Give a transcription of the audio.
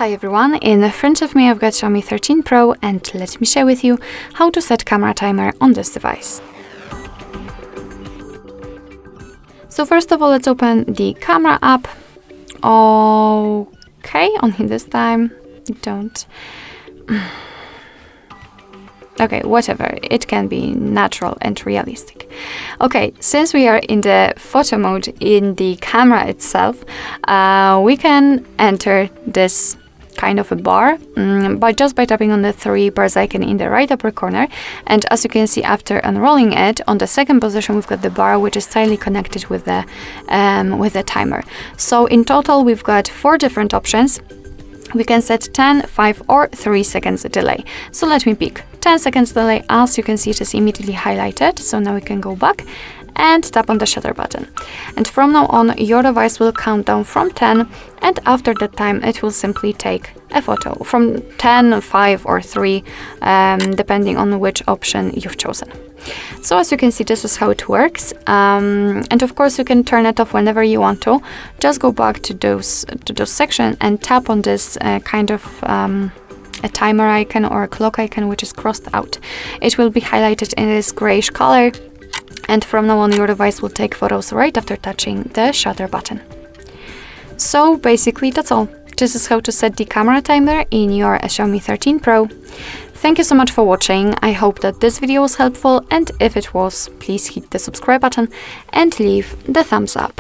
Hi everyone, in front of me I've got Xiaomi 13 Pro and let me share with you how to set camera timer on this device. So first of all, let's open the camera app. Okay, only this time, don't. Okay, whatever, it can be natural and realistic. Okay, since we are in the photo mode in the camera itself, we can enter this kind of a bar by tapping on the 3 bars icon in the right upper corner. And as you can see, after unrolling it, on the second position we've got the bar which is tightly connected with the timer. So in total we've got 4 different options. We can set 10, 5 or 3 seconds delay. So let me pick 10 seconds delay. As you can see, it is immediately highlighted. So now we can go back and tap on the shutter button. And from now on, your device will count down from 10, and after that time, it will simply take a photo from 10, 5 or 3, depending on which option you've chosen. So as you can see, this is how it works. And of course, you can turn it off whenever you want to. Just go back to those sections and tap on this kind of a timer icon or a clock icon which is crossed out. It will be highlighted in this grayish color, and from now on your device will take photos right after touching the shutter button. So basically that's all. This is how to set the camera timer in your Xiaomi 13 Pro. Thank you so much for watching. I hope that this video was helpful, and if it was, please hit the subscribe button and leave the thumbs up.